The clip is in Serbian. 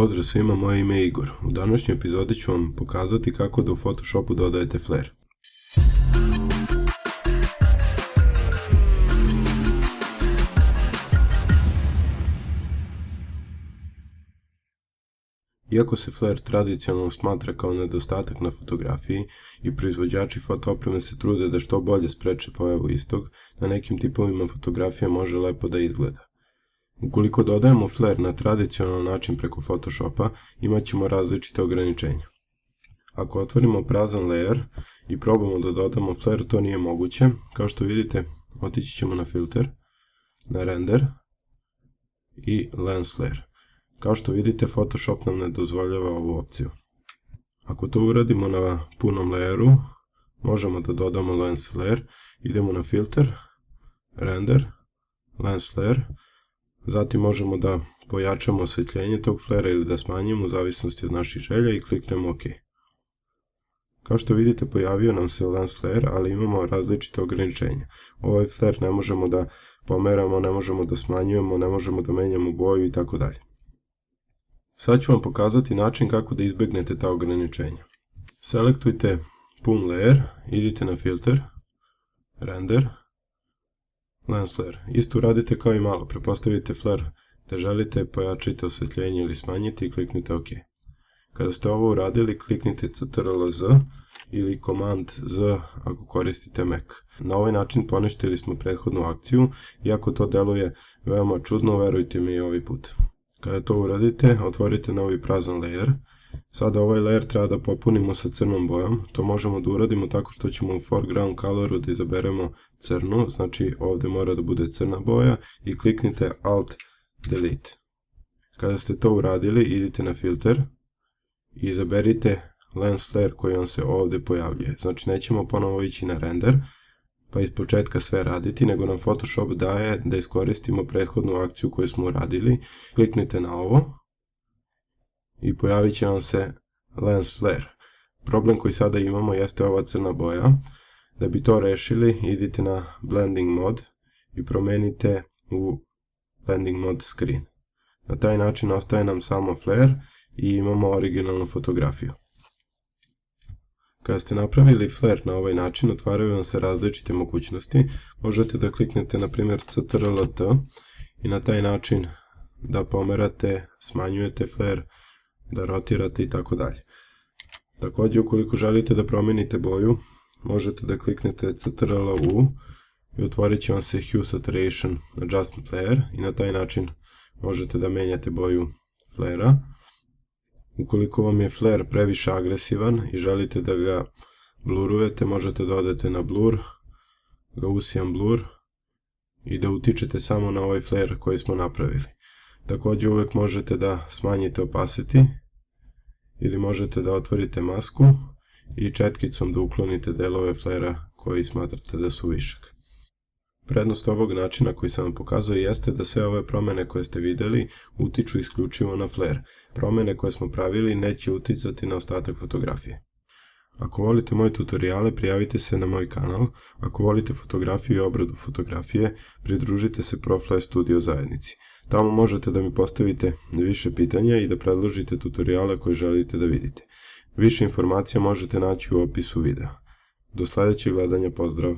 Pozdrav svima, moje ime je Igor. U današnjoj epizodi ću vam pokazati kako da u Photoshopu dodajete flare. Iako se flare tradicionalno smatra kao nedostatak na fotografiji i proizvođači fotoopreme se trude da što bolje spreče pojavu istog, na nekim tipovima fotografija može lepo da izgleda. Ukoliko dodajemo flare na tradicionalan način preko Photoshopa, imat ćemo različite ograničenja. Ako otvorimo prazan layer i probamo da dodamo flare, to nije moguće. Kao što vidite, otići ćemo na filter, na render i lens flare. Kao što vidite, Photoshop nam ne dozvoljava ovu opciju. Ako to uradimo na punom layeru, možemo da dodamo lens flare, idemo na filter, render, lens flare, zatim možemo da pojačamo osvetljenje tog flare ili da smanjimo u zavisnosti od naših želja i kliknemo OK. Kao što vidite, pojavio nam se lens flare, ali imamo različite ograničenja. Ovaj flare ne možemo da pomeramo, ne možemo da smanjujemo, ne možemo da menjamo boju i tako dalje. Sad ću vam pokazati način kako da izbegnete ta ograničenja. Selektujte pun layer, idite na filter, render, lens flare. Isto uradite kao i malo, prepostavite flare da želite, pojačite osvetljenje ili smanjite i kliknite OK. Kada ste ovo uradili, kliknite Ctrl+Z ili Command Z ako koristite Mac. Na ovaj način poništili smo prethodnu akciju, iako to deluje veoma čudno, verujte mi i ovaj put. Kada to uradite, otvorite novi prazan layer. Sada ovaj layer treba da popunimo sa crnom bojom. To možemo da uradimo tako što ćemo u foreground coloru da izaberemo crnu, znači ovde mora da bude crna boja i kliknite Alt Delete. Kada ste to uradili, idite na filter i izaberite lens flare koji vam se ovde pojavljuje. Znači nećemo ponovo ići na render, pa iz početka sve raditi, nego nam Photoshop daje da iskoristimo prethodnu akciju koju smo uradili. Kliknite na ovo i pojavit će vam se lens flare. Problem koji sada imamo jeste ova crna boja. Da bi to rešili, idite na blending mode i promenite u blending mode screen. Na taj način ostaje nam samo flare i imamo originalnu fotografiju. Kada ste napravili flare na ovaj način, otvaraju vam se različite mogućnosti. Možete da kliknete na primjer Ctrl+T i na taj način da pomerate, smanjujete flare, da rotirate i tako dalje. Također, ukoliko želite da promenite boju, možete da kliknete Ctrl+U i otvorit će vam se Hue Saturation Adjustment Layer i na taj način možete da menjate boju flare-a. Ukoliko vam je flare previše agresivan i želite da ga blurujete, možete da odete na blur, Gaussian blur i da utičete samo na ovaj flare koji smo napravili. Također uvek možete da smanjite opacity ili možete da otvorite masku i četkicom da uklonite delove flare-a koji smatrate da su višak. Prednost ovog načina koji sam vam pokazao jeste da sve ove promene koje ste videli utiču isključivo na flare. Promene koje smo pravili neće uticati na ostatak fotografije. Ako volite moje tutoriale, prijavite se na moj kanal. Ako volite fotografiju i obradu fotografije, pridružite se ProFlash Studio zajednici. Tamo možete da mi postavite više pitanja i da predložite tutoriale koje želite da vidite. Više informacija možete naći u opisu videa. Do sledećeg gledanja, pozdrav!